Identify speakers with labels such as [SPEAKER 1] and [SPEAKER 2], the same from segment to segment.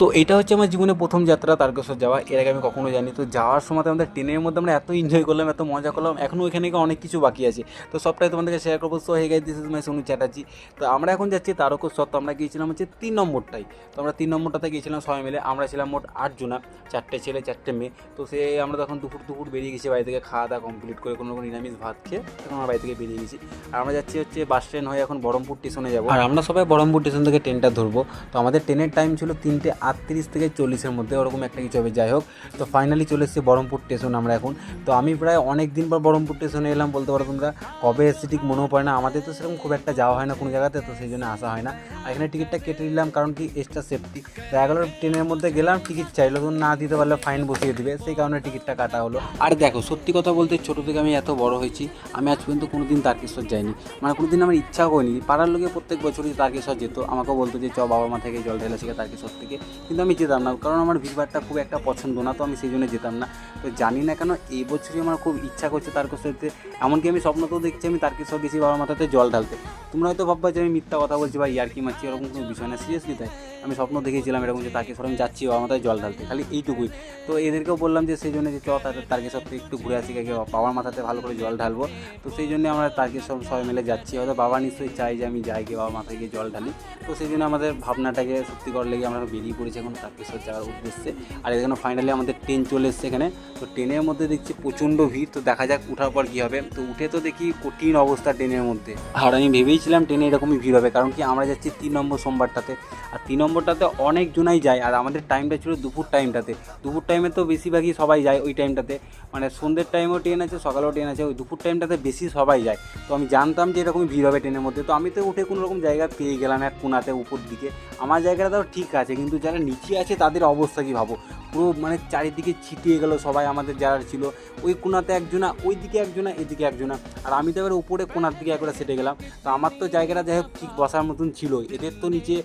[SPEAKER 1] তো এটা হচ্ছে আমার জীবনে প্রথম যাত্রা তারকেশ্বর যাওয়া। এর আগে আমি কখনো যাইনি। তো যাওয়ার সময় আমাদের ট্রেনের মধ্যে আমরা এত এনজয় করলাম, এত মজা করলাম, এখনও ওইখানে গিয়ে অনেক কিছু বাকি আছে। তো সবটাই তোমাদেরকে শেয়ার করবো। So hey guys, this is my Sonu Chatterjee. তো আমরা এখন যাচ্ছি তারকেশ্বর। তো আমরা গিয়েছিলাম হচ্ছে 3 নম্বরটাই। তো আমরা 3 নম্বরটাতে গিয়েছিলাম সবাই মিলে। আমরা ছিলাম মোট 8 জনা, 4টে ছেলে 4টে মেয়ে। তো আমরা তখন দুপুর বেরিয়ে গেছি বাড়ি থেকে, খাওয়া দাওয়া কমপ্লিট করে কোনো রকম নিরামিষ ভাত খেয়ে তখন আমরা বাড়ি থেকে বেরিয়ে গেছি। আর আমরা যাচ্ছি হচ্ছে বাস স্ট্যান্ড হয়ে এখন বহরমপুর স্টেশনে যাবো। আর আমরা সবাই বহরমপুর স্টেশন থেকে ট্রেনটা ধরবো। তো আমাদের ট্রেনের টাইম ছিল 3:38 থেকে 40-এর মধ্যে, ওরকম একটা কিছু হবে। যাই হোক, তো ফাইনালি চলে এসেছি বহরমপুর স্টেশন আমরা এখন। তো আমি প্রায় অনেক দিন পর বহরমপুর স্টেশনে এলাম বলতে পারো তোমরা। কবে এসেছি ঠিক মনেও পড়ে না। আমাদের তো সেরকম খুব একটা যাওয়া হয় না কোনো জায়গাতে, তো সেই জন্য আসা হয় না। আর এখানে টিকিটটা কেটে নিলাম, কারণ কি এক্সট্রা সেফটি। তো 11 ট্রেনের মধ্যে গেলাম, টিকিট চাইলো, তো না দিতে পারলে ফাইন বসিয়ে দিবে, সেই কারণে টিকিটটা কাটা হলো। আর দেখো, সত্যি কথা বলতে ছোটো থেকে আমি এত বড় হয়েছি, আমি আজ পর্যন্ত কোনো দিন তারকেশ্বর যাইনি। মানে কোনো দিন আমার ইচ্ছাও হয়নি। পাড়ার লোকে প্রত্যেক বছরই তারকেশ্বর যেত, আমাকেও বলতো যে চ বাবা মা থেকে জল ঢেলা শিখে তারকেশ্বর থেকে, কিন্তু আমি যেতাম না, কারণ আমার ভিড়ভাড়টা খুব একটা পছন্দ না, তো আমি সেই জন্য যেতাম না। তো জানি না কেন এই বছরই আমার খুব ইচ্ছা করছে তারকেশ্বর যেতে। এমনকি আমি স্বপ্নতেও দেখছি আমি তারকেশ্বর গেছি বাবার মাথাতে জল ঢালতে। তোমরা হয়তো ভাববা যে আমি মিথ্যা কথা বলছি বা ইয়ার্কি মারছি, এরকম কোনো বিষয় না, সিরিয়াসলি তাই। আমি স্বপ্ন দেখেছিলাম এরকম যে তারকেশ্বর আমি যাচ্ছি বাবার মাথায় জল ঢালতে, খালি এইটুকুই। তো এদেরকেও বললাম যে সেই জন্য যে চ তারকেশ্বর থেকে একটু ঘুরে আসি, গিয়ে বাবার মাথাতে ভালো করে জল ঢালবো। তো সেই জন্য আমরা তারকেশ্বর সবাই মিলে যাচ্ছি। হয়তো বাবা নিশ্চয়ই চাই যে আমি যাই, গিয়ে বাবার মাথায় গিয়ে জল ঢালি। তো সেই জন্য আমাদের ভাবনাটাকে সত্যি করার লেগে আমরা বেরিয়ে পড়েছি এখন তারকেশ্বর যাওয়ার উদ্দেশ্যে। আর এখানে ফাইনালি আমাদের ট্রেন চলে এসছে এখানে। তো ট্রেনের মধ্যে দেখছি প্রচণ্ড ভিড়। তো দেখা যাক উঠার পর কী হবে। তো উঠে তো দেখি কঠিন অবস্থা ট্রেনের মধ্যে। আর আমি ভেবেইছিলাম ট্রেনে এরকমই ভিড় হবে, কারণ কি আমরা যাচ্ছি 3 নম্বর সোমবারটাতে। আর 3 নম্বরটাতে অনেকজনাই যায়। আর আমাদের টাইমটা ছিল দুপুর টাইমটাতে। দুপুর টাইমে তো বেশিরভাগই সবাই যায় ওই টাইমটাতে। মানে সন্ধ্যের টাইমেও ট্রেন আছে, সকালেও ট্রেন আছে, ওই দুপুর টাইমটাতে বেশি সবাই যায়। তো আমি জানতাম যে এরকমই ভিড় হবে ট্রেনের মধ্যে। তো আমি তো উঠে কোনো রকম জায়গা পেয়ে গেলাম এক কোণাতে উপর দিকে। আমার জায়গাটা তাও ঠিক আছে, কিন্তু যারা নিচে আছে তাদের অবস্থা কী ভাবো। পুরো মানে চারিদিকে ছিটিয়ে গেল সবাই, আমাদের যারা ছিল ওই কোণাতে একজনা, ওই দিকে একজনা, এদিকে একজনা। আর আমি তো এবার উপরে কোণার দিকে একবারে সেটে গেলাম। তো আমার তো জায়গাটা যাই হোক ঠিক বসার মতন ছিল, এদের তো নিচে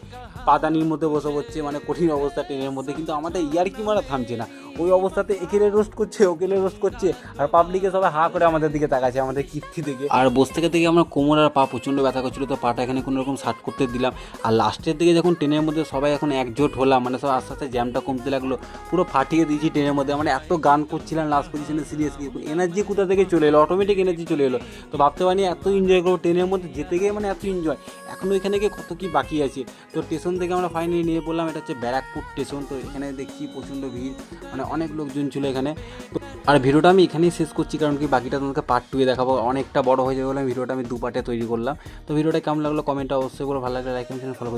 [SPEAKER 1] পাদানির মধ্যে বসে পড়ছে, মানে কঠিন অবস্থা ট্রেনের মধ্যে। কিন্তু আমাদের ইয়ার্কি মারা থামছে না, ওই অবস্থাতে একেলে রোস্ট করছে, ওকেলে রোস্ট করছে, আর পাবলিকে সবাই হা করে আমাদের দিকে তাকাচ্ছে, আমাদের কীর্তি থেকে। আর বসে থেকে থেকে আমার কোমর আর পা প্রচণ্ড ব্যথা করছিল। তো পাটা এখানে কোনো রকম শার্ট করতে দিলাম। আর লাস্টের দিকে যখন ট্রেনের মধ্যে সবাই এখন একজোট হলাম, মানে সব আস্তে আস্তে জ্যামটা কমতে লাগলো, পুরো ফাটিয়ে দিয়েছি ট্রেনের মধ্যে। মানে এত গান করছিলাম লাস্ট পজিশনে, সিরিয়াসলি এনার্জি কোথা থেকে চলে এলো, অটোমেটিক এনার্জি চলে এলো। তো ভাবতে পারিনি এত এনজয় করবো ট্রেনের মধ্যে যেতে গিয়ে, মানে এত এনজয়। এখনও এখানে গিয়ে কত কী বাকি আছে। তো স্টেশন থেকে আমরা ফাইনালি নিয়ে পড়লাম, এটা হচ্ছে ব্যারাকপুর স্টেশন। তো এখানে দেখছি প্রচণ্ড ভিড়, মানে অনেক লোকজন ছিল এখানে। তো আর ভিডিওটা আমি এখানেই শেষ করছি, কারণ কি বাকিটা তোমাকে পার্ট 2-এ দেখাবো। অনেকটা বড় হয়ে যাবে বলে ভিডিওটা আমি 2 পার্টে তৈরি করলাম। তো ভিডিওটা কেমন লাগলো কমেন্টে অবশ্যই করে, ভালো লাগলে লাইক কমেন্ট ফলো করে